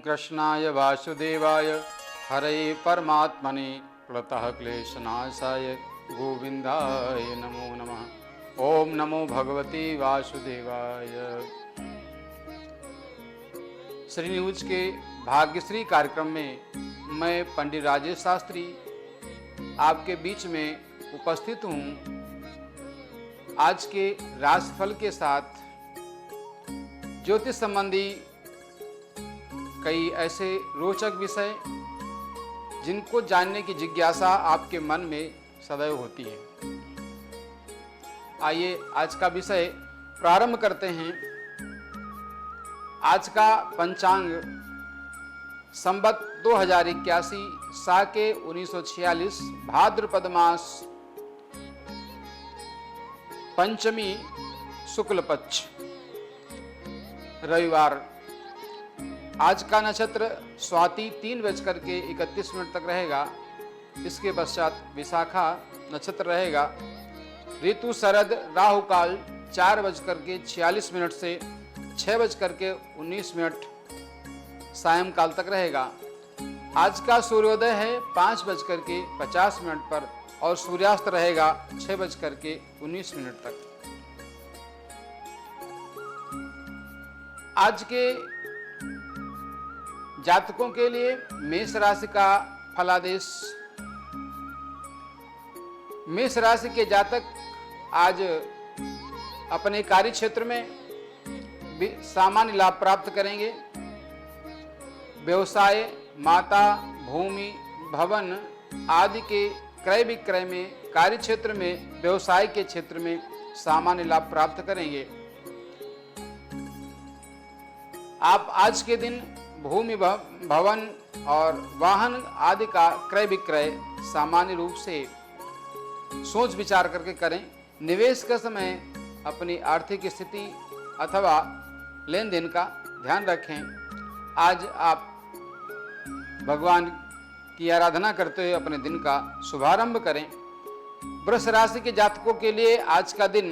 कृष्णाय वासुदेवाय हरे परमात्मने प्रणतः क्लेशनाशाय गोविंदाय नमो नमः। ओम नमो भगवते वासुदेवाय। श्री न्यूज के भाग्यश्री कार्यक्रम में मैं पंडित राजेश शास्त्री आपके बीच में उपस्थित हूँ। आज के राशिफल के साथ ज्योतिष संबंधी कई ऐसे रोचक विषय जिनको जानने की जिज्ञासा आपके मन में सदैव होती है। आइए आज का विषय प्रारंभ करते हैं। आज का पंचांग संवत 2081 साके 1946 भाद्रपद मास पंचमी शुक्ल पक्ष रविवार। आज का नक्षत्र स्वाति 3:31 तक रहेगा। इसके पश्चात विशाखा नक्षत्र रहेगा। ऋतु शरद राहु काल 4:46 से 6:19 सायंकाल तक रहेगा। आज का सूर्योदय है 5:50 पर और सूर्यास्त रहेगा 6:19 तक। आज के जातकों के लिए मेष राशि का फलादेश। मेष राशि के जातक आज अपने कार्य क्षेत्र में सामान्य लाभ प्राप्त करेंगे। व्यवसाय, माता, भूमि, भवन आदि के क्रय विक्रय में, कार्य क्षेत्र में, व्यवसाय के क्षेत्र में सामान्य लाभ प्राप्त करेंगे। आप आज के दिन भूमि, भवन और वाहन आदि का क्रय विक्रय सामान्य रूप से सोच विचार करके करें। निवेश का समय अपनी आर्थिक स्थिति अथवा लेन देन का ध्यान रखें। आज आप भगवान की आराधना करते हुए अपने दिन का शुभारंभ करें। वृष राशि के जातकों के लिए आज का दिन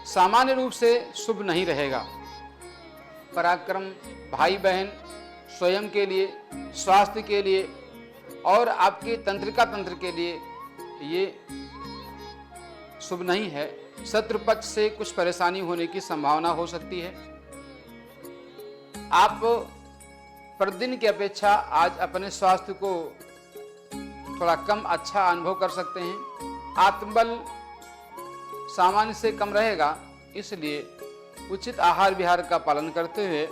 सामान्य रूप से शुभ नहीं रहेगा। पराक्रम, भाई बहन, स्वयं के लिए, स्वास्थ्य के लिए और आपके तंत्रिका तंत्र के लिए ये शुभ नहीं है। शत्रु पक्ष से कुछ परेशानी होने की संभावना हो सकती है। आप प्रतिदिन की अपेक्षा आज अपने स्वास्थ्य को थोड़ा कम अच्छा अनुभव कर सकते हैं। आत्मबल सामान्य से कम रहेगा, इसलिए उचित आहार विहार का पालन करते हुए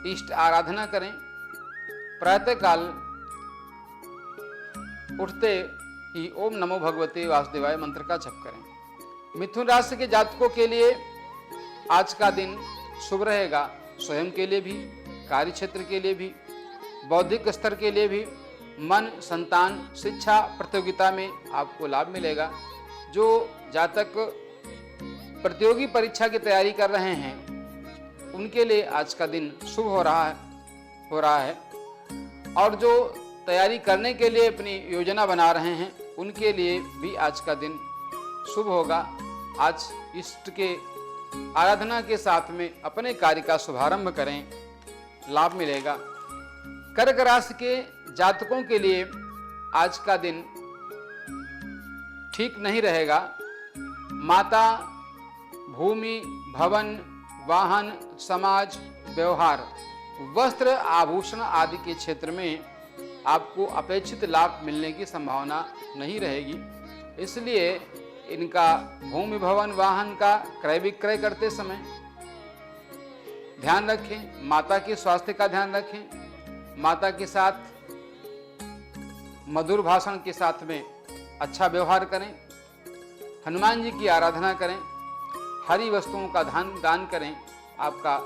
इष्ट आराधना करें। प्रातःकाल उठते ही ओम नमो भगवते वासुदेवाय मंत्र का जप करें। मिथुन राशि के जातकों के लिए आज का दिन शुभ रहेगा। स्वयं के लिए भी, कार्य क्षेत्र के लिए भी, बौद्धिक स्तर के लिए भी, मन, संतान, शिक्षा प्रतियोगिता में आपको लाभ मिलेगा। जो जातक प्रतियोगी परीक्षा की तैयारी कर रहे हैं उनके लिए आज का दिन शुभ हो रहा है और जो तैयारी करने के लिए अपनी योजना बना रहे हैं उनके लिए भी आज का दिन शुभ होगा। आज इष्ट के आराधना के साथ में अपने कार्य का शुभारंभ करें, लाभ मिलेगा। कर्क राशि के जातकों के लिए आज का दिन ठीक नहीं रहेगा। माता, भूमि, भवन, वाहन, समाज, व्यवहार, वस्त्र, आभूषण आदि के क्षेत्र में आपको अपेक्षित लाभ मिलने की संभावना नहीं रहेगी। इसलिए इनका भूमि, भवन, वाहन का क्रय विक्रय करते समय ध्यान रखें। माता के स्वास्थ्य का ध्यान रखें। माता के साथ मधुर भाषण के साथ में अच्छा व्यवहार करें। हनुमान जी की आराधना करें। हरी वस्तुओं का दान करें। आपका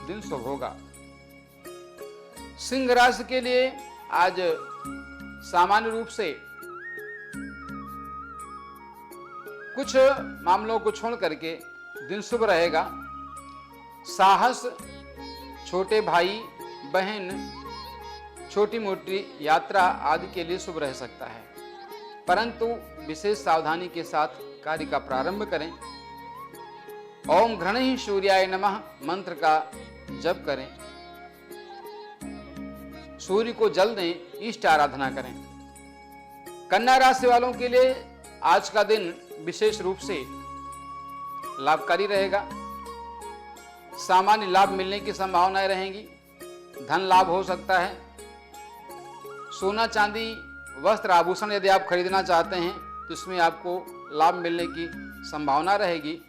दिन शुभ होगा। सिंह राशि के लिए आज सामान्य रूप से कुछ मामलों को छोड़ करके दिन शुभ रहेगा। साहस, छोटे भाई बहन, छोटी मोटी यात्रा आदि के लिए शुभ रह सकता है, परंतु विशेष सावधानी के साथ कार्य का प्रारंभ करें। ओम घृणहि सूर्याय नमः मंत्र का जप करें। सूर्य को जल दें, इष्ट आराधना करें। कन्या राशि वालों के लिए आज का दिन विशेष रूप से लाभकारी रहेगा। सामान्य लाभ मिलने की संभावनाएं रहेंगी। धन लाभ हो सकता है। सोना चांदी वस्त्र आभूषण यदि आप खरीदना चाहते हैं तो इसमें आपको लाभ मिलने की संभावना रहेगी।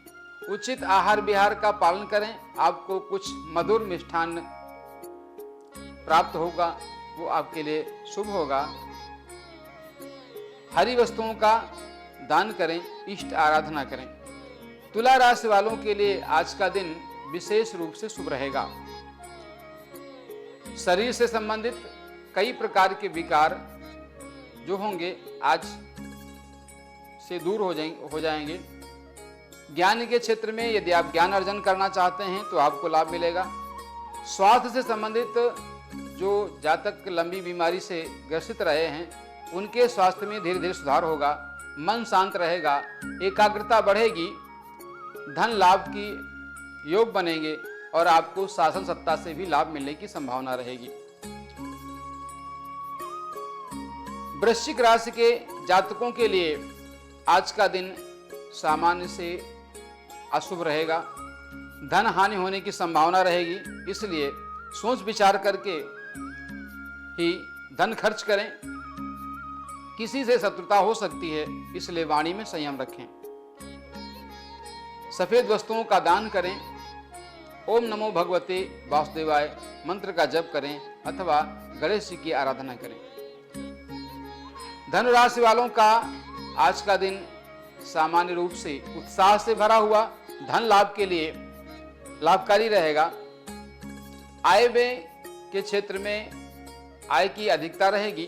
उचित आहार विहार का पालन करें, आपको कुछ मधुर मिष्ठान्न प्राप्त होगा, वो आपके लिए शुभ होगा। हरी वस्तुओं का दान करें, इष्ट आराधना करें। तुला राशि वालों के लिए आज का दिन विशेष रूप से शुभ रहेगा। शरीर से संबंधित कई प्रकार के विकार जो होंगे आज से दूर हो जाएंगे। ज्ञान के क्षेत्र में यदि आप ज्ञान अर्जन करना चाहते हैं तो आपको लाभ मिलेगा। स्वास्थ्य से संबंधित जो जातक लंबी बीमारी से ग्रसित रहे हैं उनके स्वास्थ्य में धीरे धीरे सुधार होगा। मन शांत रहेगा, एकाग्रता बढ़ेगी, धन लाभ की योग बनेंगे और आपको शासन सत्ता से भी लाभ मिलने की संभावना रहेगी। वृश्चिक राशि के जातकों के लिए आज का दिन सामान्य से अशुभ रहेगा। धन हानि होने की संभावना रहेगी, इसलिए सोच विचार करके ही धन खर्च करें। किसी से शत्रुता हो सकती है, इसलिए वाणी में संयम रखें। सफेद वस्तुओं का दान करें। ओम नमो भगवते वासुदेवाय मंत्र का जप करें अथवा गणेश जी की आराधना करें। धनु राशि वालों का आज का दिन सामान्य रूप से उत्साह से भरा हुआ धन लाभ के लिए लाभकारी रहेगा। आय व्यय के क्षेत्र में आय की अधिकता रहेगी,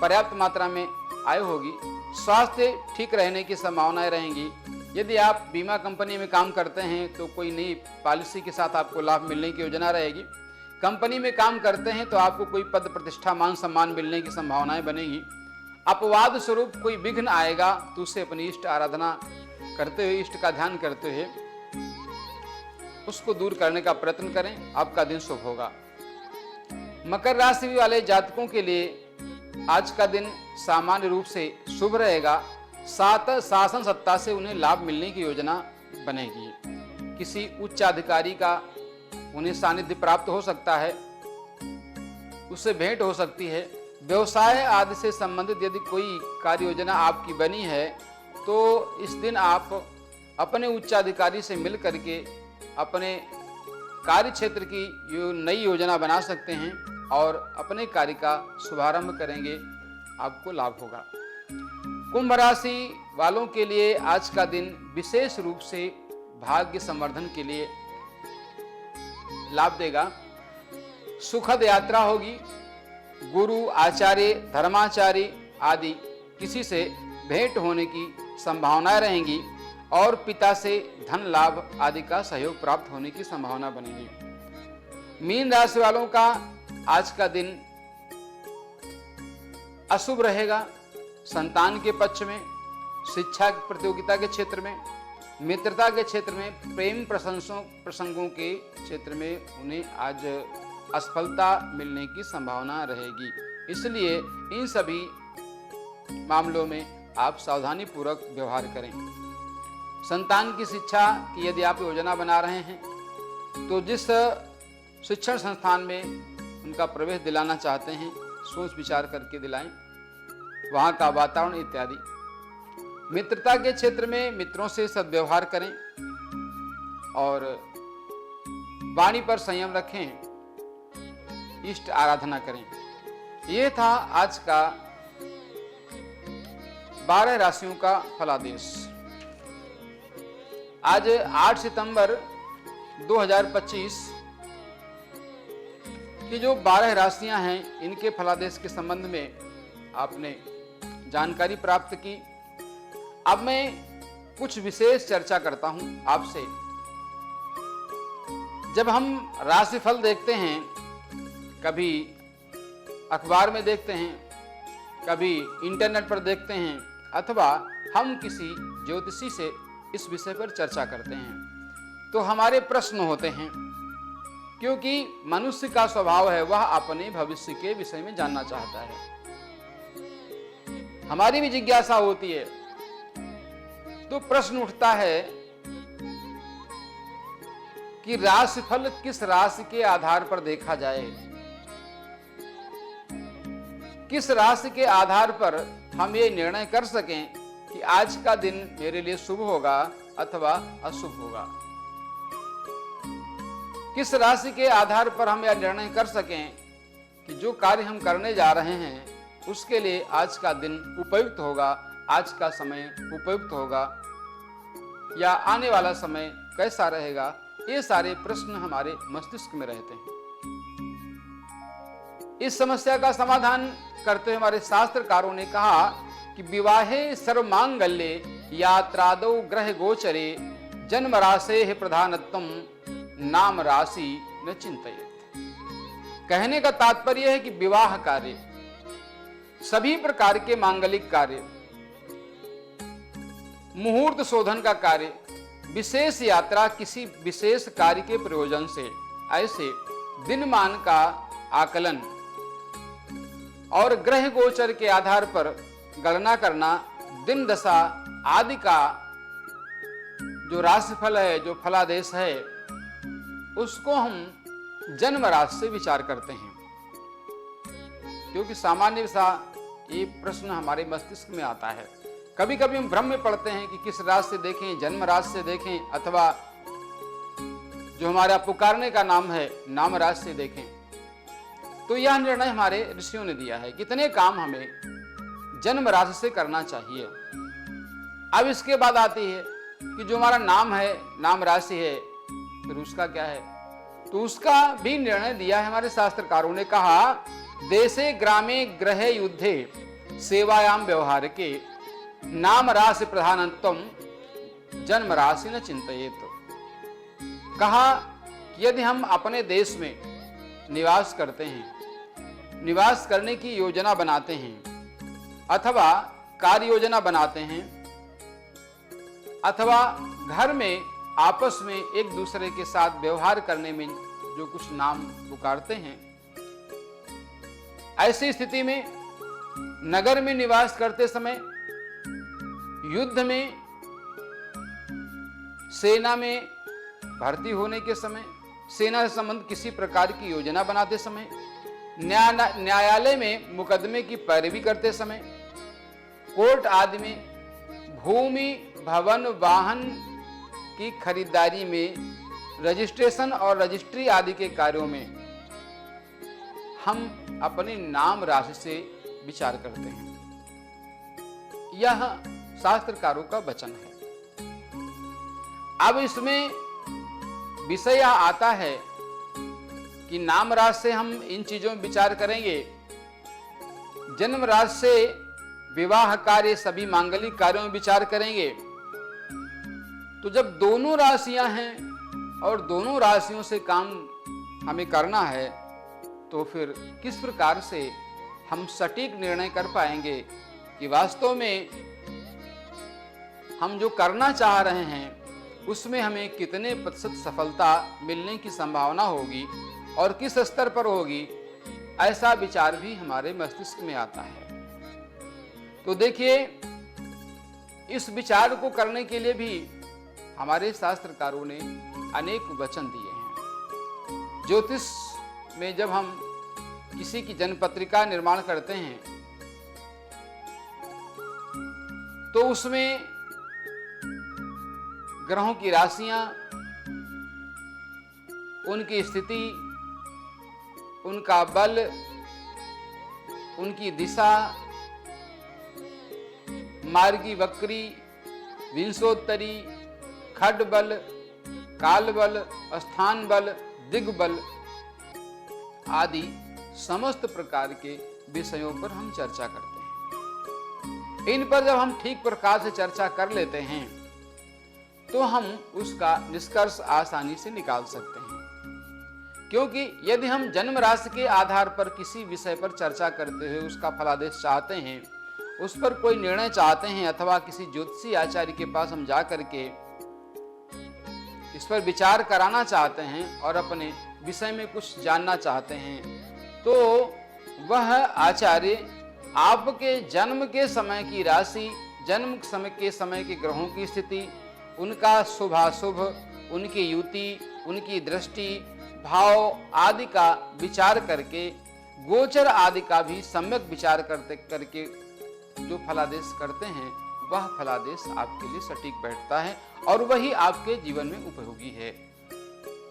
पर्याप्त मात्रा में आय होगी। स्वास्थ्य ठीक रहने की संभावनाएं रहेंगी। यदि आप बीमा कंपनी में काम करते हैं तो कोई नई पॉलिसी के साथ आपको लाभ मिलने की योजना रहेगी। कंपनी में काम करते हैं तो आपको कोई पद प्रतिष्ठा मान सम्मान मिलने की संभावनाएं बनेगी। अपवाद स्वरूप कोई विघ्न आएगा तो उससे अपनी इष्ट आराधना करते हुए, इष्ट का ध्यान करते हुए उसको दूर करने का प्रयत्न करें, आपका दिन शुभ होगा। मकर राशि वाले जातकों के लिए आज का दिन सामान्य रूप से शुभ रहेगा। शासन सत्ता से उन्हें लाभ मिलने की योजना बनेगी। किसी उच्च अधिकारी का उन्हें सानिध्य प्राप्त हो सकता है, उससे भेंट हो सकती है। व्यवसाय आदि से संबंधित यदि कोई कार्य योजना आपकी बनी है तो इस दिन आप अपने उच्चाधिकारी से मिल करके अपने कार्य क्षेत्र की नई योजना बना सकते हैं और अपने कार्य का शुभारंभ करेंगे, आपको लाभ होगा। कुंभ राशि वालों के लिए आज का दिन विशेष रूप से भाग्य संवर्धन के लिए लाभ देगा। सुखद यात्रा होगी। गुरु, आचार्य, धर्माचार्य आदि किसी से भेंट होने की संभावनाएं रहेंगी और पिता से धन लाभ आदि का सहयोग प्राप्त होने की संभावना बनेगी। मीन राशि वालों का आज का दिन अशुभ रहेगा। संतान के पक्ष में, शिक्षा प्रतियोगिता के क्षेत्र में, मित्रता के क्षेत्र में, प्रेम प्रसंगों के क्षेत्र में उन्हें आज असफलता मिलने की संभावना रहेगी। इसलिए इन सभी मामलों में आप सावधानी पूर्वक व्यवहार करें। संतान की शिक्षा की यदि आप योजना बना रहे हैं तो जिस शिक्षण संस्थान में उनका प्रवेश दिलाना चाहते हैं सोच विचार करके दिलाएं, वहाँ का वातावरण इत्यादि। मित्रता के क्षेत्र में मित्रों से सद्व्यवहार करें और वाणी पर संयम रखें, इष्ट आराधना करें। यह था आज का 12 राशियों का फलादेश। आज 8 सितंबर 2025 की जो 12 राशियां हैं इनके फलादेश के संबंध में आपने जानकारी प्राप्त की। अब मैं कुछ विशेष चर्चा करता हूं आपसे। जब हम राशिफल देखते हैं, कभी अखबार में देखते हैं, कभी इंटरनेट पर देखते हैं, अथवा हम किसी ज्योतिषी से इस विषय पर चर्चा करते हैं तो हमारे प्रश्न होते हैं क्योंकि मनुष्य का स्वभाव है वह अपने भविष्य के विषय में जानना चाहता है। हमारी भी जिज्ञासा होती है। तो प्रश्न उठता है कि राशिफल किस राशि के आधार पर देखा जाए, किस राशि के आधार पर हम ये निर्णय कर सकें कि आज का दिन मेरे लिए शुभ होगा अथवा अशुभ होगा। किस राशि के आधार पर हम यह निर्णय कर सकें कि जो कार्य हम करने जा रहे हैं उसके लिए आज का दिन उपयुक्त होगा, आज का समय उपयुक्त होगा या आने वाला समय कैसा रहेगा। ये सारे प्रश्न हमारे मस्तिष्क में रहते हैं। इस समस्या का समाधान करते हुए हमारे शास्त्रकारों ने कहा कि विवाहे सर्वमांगल्ये यात्रादौ ग्रह गोचरे जन्म राशे प्रधानत्वम नाम राशि न चिंतयेत्। कहने का तात्पर्य है कि विवाह कार्य, सभी प्रकार के मांगलिक कार्य, मुहूर्त शोधन का कार्य, विशेष यात्रा, किसी विशेष कार्य के प्रयोजन से ऐसे दिनमान का आकलन और ग्रह गोचर के आधार पर गणना करना, दिन दशा आदि का जो राशिफल है, जो फलादेश है, उसको हम जन्म राशि से विचार करते हैं। क्योंकि सामान्य सा ये प्रश्न हमारे मस्तिष्क में आता है। कभी कभी हम भ्रम में पड़ते हैं कि किस राशि से देखें, जन्म राशि से देखें अथवा जो हमारा पुकारने का नाम है नाम राशि से देखें। तो यह निर्णय हमारे ऋषियों ने दिया है, कितने काम हमें जन्म राशि से करना चाहिए। अब इसके बाद आती है कि जो हमारा नाम है, नाम राशि है, फिर उसका क्या है। तो उसका भी निर्णय दिया है हमारे शास्त्रकारों ने। कहा देशे ग्रामे ग्रहे युद्धे सेवायाम व्यवहार के नाम राशि प्रधानत्वम जन्म राशि न चिंतयेत्। कहा कि यदि हम अपने देश में निवास करते हैं, निवास करने की योजना बनाते हैं अथवा कार्य योजना बनाते हैं अथवा घर में आपस में एक दूसरे के साथ व्यवहार करने में जो कुछ नाम पुकारते हैं, ऐसी स्थिति में नगर में निवास करते समय, युद्ध में, सेना में भर्ती होने के समय, सेना से संबंध किसी प्रकार की योजना बनाते समय, न्यायालय में मुकदमे की पैरवी करते समय, कोर्ट आदि में, भूमि भवन वाहन की खरीदारी में, रजिस्ट्रेशन और रजिस्ट्री आदि के कार्यों में हम अपने नाम राशि से विचार करते हैं। यह शास्त्रकारों का वचन है। अब इसमें विषय यह आता है कि नाम राशि से हम इन चीजों में विचार करेंगे, जन्म राशि से विवाह कार्य, सभी मांगलिक कार्यों में विचार करेंगे। तो जब दोनों राशियां हैं और दोनों राशियों से काम हमें करना है, तो फिर किस प्रकार से हम सटीक निर्णय कर पाएंगे कि वास्तव में हम जो करना चाह रहे हैं उसमें हमें कितने प्रतिशत सफलता मिलने की संभावना होगी और किस स्तर पर होगी। ऐसा विचार भी हमारे मस्तिष्क में आता है। तो देखिए, इस विचार को करने के लिए भी हमारे शास्त्रकारों ने अनेक वचन दिए हैं। ज्योतिष में जब हम किसी की जन्मपत्रिका निर्माण करते हैं तो उसमें ग्रहों की राशियां, उनकी स्थिति, उनका बल, उनकी दिशा, मार्गी वक्री, विंशोत्तरी, खड बल, काल बल, स्थान बल, दिग्बल आदि समस्त प्रकार के विषयों पर हम चर्चा करते हैं। इन पर जब हम ठीक प्रकार से चर्चा कर लेते हैं तो हम उसका निष्कर्ष आसानी से निकाल सकते हैं। क्योंकि यदि हम जन्म राशि के आधार पर किसी विषय पर चर्चा करते हुए उसका फलादेश चाहते हैं, उस पर कोई निर्णय चाहते हैं अथवा किसी ज्योतिषी आचार्य के पास हम जा करके इस पर विचार कराना चाहते हैं और अपने विषय में कुछ जानना चाहते हैं तो वह आचार्य आपके जन्म के समय की राशि, जन्म के समय के ग्रहों की स्थिति, उनका शुभाशुभ, उनकी युति, उनकी दृष्टि, भाव आदि का विचार करके, गोचर आदि का भी सम्यक विचार करके जो फलादेश करते हैं वह फलादेश आपके लिए सटीक बैठता है और वही आपके जीवन में उपयोगी है।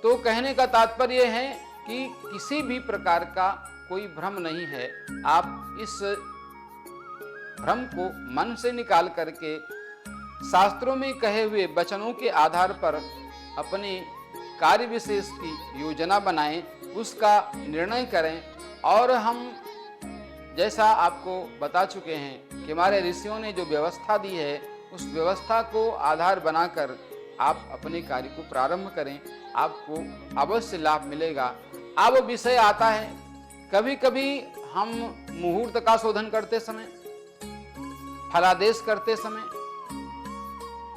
तो कहने का तात्पर्य है कि किसी भी प्रकार का कोई भ्रम नहीं है। आप इस भ्रम को मन से निकाल करके शास्त्रों में कहे हुए वचनों के आधार पर अपने कार्य विशेष की योजना बनाएं, उसका निर्णय करें। और हम जैसा आपको बता चुके हैं कि हमारे ऋषियों ने जो व्यवस्था दी है उस व्यवस्था को आधार बनाकर आप अपने कार्य को प्रारंभ करें, आपको अवश्य लाभ मिलेगा। अब विषय आता है, कभी कभी हम मुहूर्त का शोधन करते समय, फलादेश करते समय,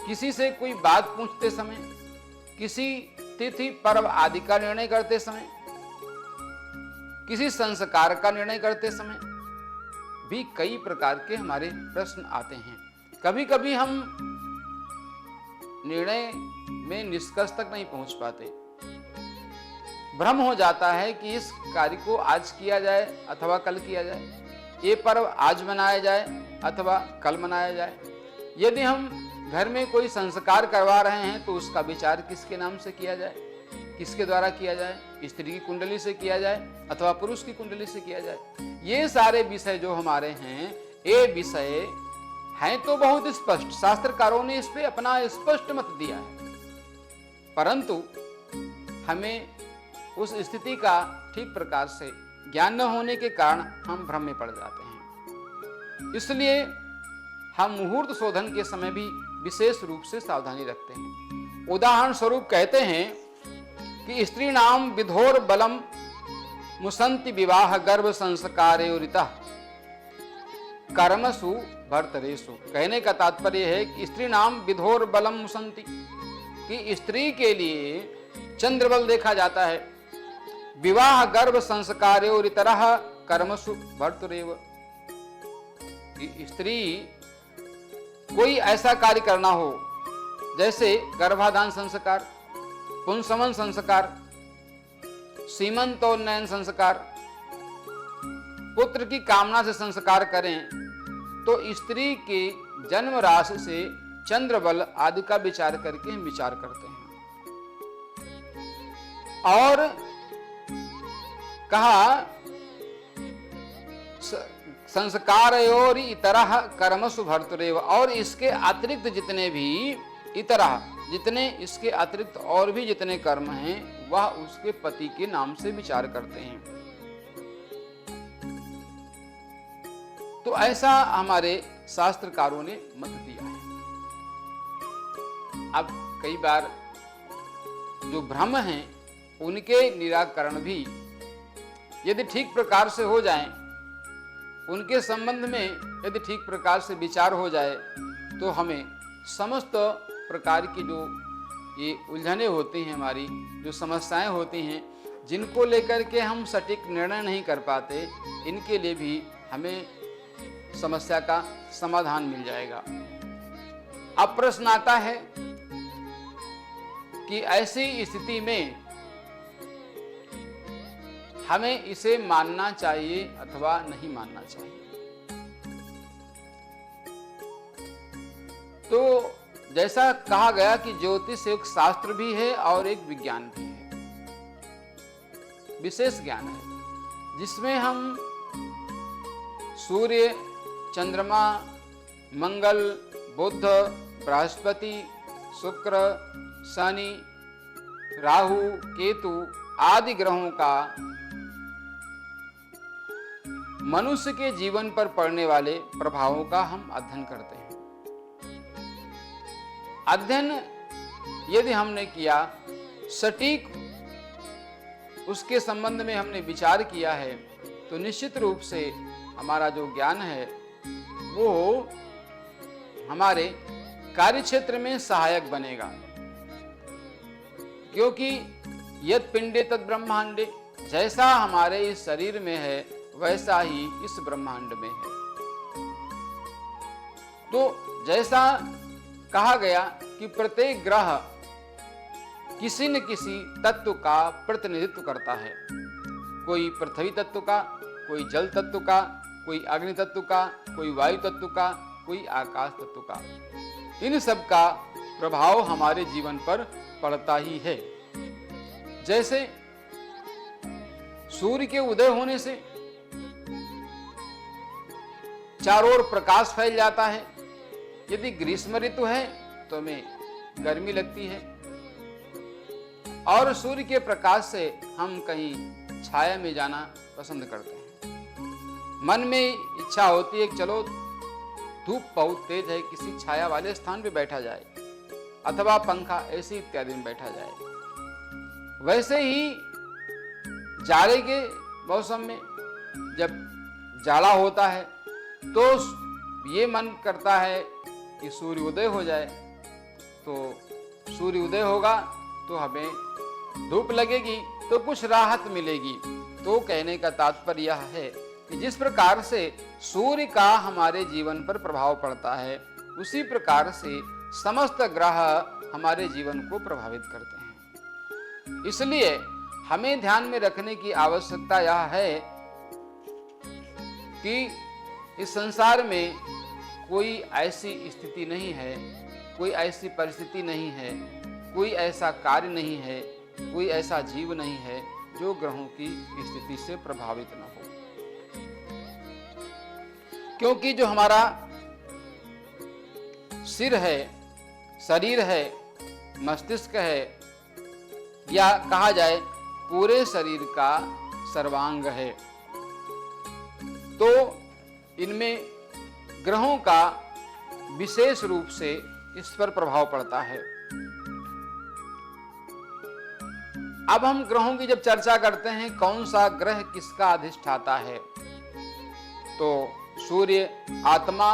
किसी से कोई बात पूछते समय, किसी तिथि पर्व आदि का निर्णय करते समय, किसी संस्कार का निर्णय करते समय भी कई प्रकार के हमारे प्रश्न आते हैं। कभी कभी हम निर्णय में निष्कर्ष तक नहीं पहुंच पाते, भ्रम हो जाता है कि इस कार्य को आज किया जाए अथवा कल किया जाए, ये पर्व आज मनाया जाए अथवा कल मनाया जाए। यदि हम घर में कोई संस्कार करवा रहे हैं तो उसका विचार किसके नाम से किया जाए, किसके द्वारा किया जाए, स्त्री की कुंडली से किया जाए अथवा पुरुष की कुंडली से किया जाए। ये सारे विषय जो हमारे हैं, ये विषय हैं तो बहुत स्पष्ट, शास्त्रकारों ने इस पे अपना स्पष्ट मत दिया है, परंतु हमें उस स्थिति का ठीक प्रकार से ज्ञान न होने के कारण हम भ्रम में पड़ जाते हैं। इसलिए हम मुहूर्त शोधन के समय भी विशेष रूप से सावधानी रखते हैं। उदाहरण स्वरूप कहते हैं कि स्त्री नाम विधोर बलम मुसंति विवाह गर्भ संस्कारेरितः कर्मसु भर्तरेषु। कहने का तात्पर्य है कि स्त्री नाम विधोर बलम मुसंति, कि स्त्री के लिए चंद्रबल देखा जाता है। विवाह गर्भ संस्कारेरितः कर्मसु भर्तरेव, कि स्त्री कोई ऐसा कार्य करना हो जैसे गर्भाधान संस्कार, पुंसवन संस्कार, सीमंतोन्नयन संस्कार, पुत्र की कामना से संस्कार करें, तो स्त्री के जन्म राशि से चंद्र बल आदि का विचार करके हम विचार करते हैं। और कहा संस्कारयोर इतरः कर्मसु भर्तरेव, और इसके अतिरिक्त जितने भी इतरः, जितने इसके अतिरिक्त और भी जितने कर्म हैं वह उसके पति के नाम से विचार करते हैं। तो ऐसा हमारे शास्त्रकारों ने मत दिया है। अब कई बार जो भ्रम हैं उनके निराकरण भी यदि ठीक प्रकार से हो जाएं, उनके संबंध में यदि ठीक प्रकार से विचार हो जाए, तो हमें समस्त प्रकार की जो ये उलझने होती हैं, हमारी जो समस्याएं होती हैं, जिनको लेकर के हम सटीक निर्णय नहीं कर पाते, इनके लिए भी हमें समस्या का समाधान मिल जाएगा। अब प्रश्न आता है कि ऐसी स्थिति में हमें इसे मानना चाहिए अथवा नहीं मानना चाहिए। तो जैसा कहा गया कि ज्योतिष एक शास्त्र भी है और एक विज्ञान भी है, विशेष ज्ञान है, जिसमें हम सूर्य, चंद्रमा, मंगल, बुध, बृहस्पति, शुक्र, शनि, राहु, केतु आदि ग्रहों का मनुष्य के जीवन पर पड़ने वाले प्रभावों का हम अध्ययन करते हैं। अध्ययन यदि हमने किया, सटीक उसके संबंध में हमने विचार किया है, तो निश्चित रूप से हमारा जो ज्ञान है वो हमारे कार्यक्षेत्र में सहायक बनेगा। क्योंकि यद पिंडे तद ब्रह्मांडे, जैसा हमारे इस शरीर में है वैसा ही इस ब्रह्मांड में है। तो जैसा कहा गया कि प्रत्येक ग्रह किसी न किसी तत्व का प्रतिनिधित्व करता है, कोई पृथ्वी तत्व का, कोई जल तत्व का, कोई अग्नि तत्व का, कोई वायु तत्व का, कोई आकाश तत्व का। इन सब का प्रभाव हमारे जीवन पर पड़ता ही है। जैसे सूर्य के उदय होने से चारों ओर प्रकाश फैल जाता है। यदि ग्रीष्म ऋतु है तो हमें गर्मी लगती है, और सूर्य के प्रकाश से हम कहीं छाया में जाना पसंद करते हैं। मन में इच्छा होती है कि चलो धूप बहुत तेज है, किसी छाया वाले स्थान पे बैठा जाए, अथवा पंखा एसी इत्यादि में बैठा जाए। वैसे ही जाड़े के मौसम में जब जाड़ा होता है तो ये मन करता है कि सूर्य उदय हो जाए। तो सूर्य उदय होगा तो हमें धूप लगेगी तो कुछ राहत मिलेगी। तो कहने का तात्पर्य यह है कि जिस प्रकार से सूर्य का हमारे जीवन पर प्रभाव पड़ता है, उसी प्रकार से समस्त ग्रह हमारे जीवन को प्रभावित करते हैं। इसलिए हमें ध्यान में रखने की आवश्यकता यह है कि इस संसार में कोई ऐसी स्थिति नहीं है, कोई ऐसी परिस्थिति नहीं है, कोई ऐसा कार्य नहीं है, कोई ऐसा जीव नहीं है जो ग्रहों की स्थिति से प्रभावित न हो। क्योंकि जो हमारा सिर है, शरीर है, मस्तिष्क है, या कहा जाए पूरे शरीर का सर्वांग है, तो इनमें ग्रहों का विशेष रूप से इस पर प्रभाव पड़ता है। अब हम ग्रहों की जब चर्चा करते हैं, कौन सा ग्रह किसका अधिष्ठाता है, तो सूर्य आत्मा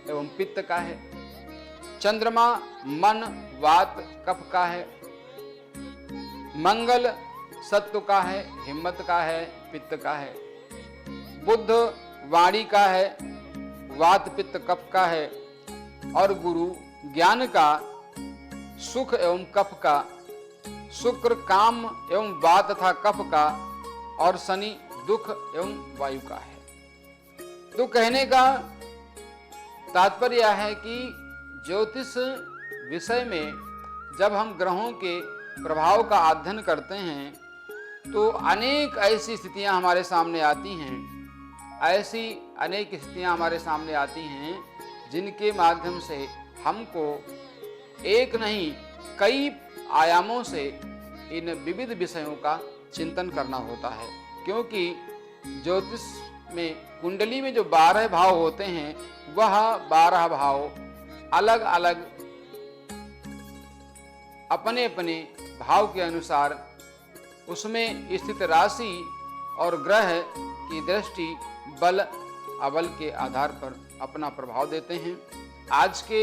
एवं पित्त का है, चंद्रमा मन वात कफ का है, मंगल सत्व का है, हिम्मत का है, पित्त का है, बुध वाणी का है, वात पित्त कफ का है, और गुरु ज्ञान का, सुख एवं कफ का, शुक्र काम एवं वात तथा कफ का, और शनि दुख एवं वायु का है। तो कहने का तात्पर्य यह है कि ज्योतिष विषय में जब हम ग्रहों के प्रभाव का अध्ययन करते हैं तो अनेक ऐसी स्थितियां हमारे सामने आती हैं, ऐसी अनेक स्थितियां हमारे सामने आती हैं जिनके माध्यम से हमको एक नहीं कई आयामों से इन विविध विषयों का चिंतन करना होता है। क्योंकि ज्योतिष में कुंडली में जो 12 भाव होते हैं, वह 12 भाव अलग अलग अपने अपने भाव के अनुसार उसमें स्थित राशि और ग्रह की दृष्टि बल अबल के आधार पर अपना प्रभाव देते हैं। आज के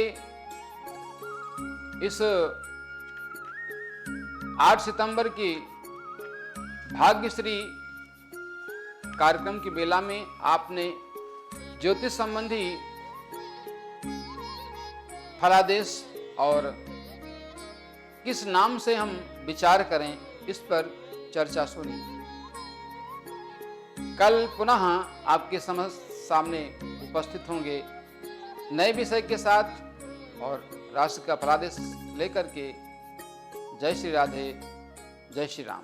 इस 8 सितंबर की भाग्यश्री कार्यक्रम की बेला में आपने ज्योतिष संबंधी फलादेश और किस नाम से हम विचार करें, इस पर चर्चा सुनी। कल पुनः आपके सामने उपस्थित होंगे नए विषय के साथ और राशि का फलादेश लेकर के। जय श्री राधे, जय श्री राम।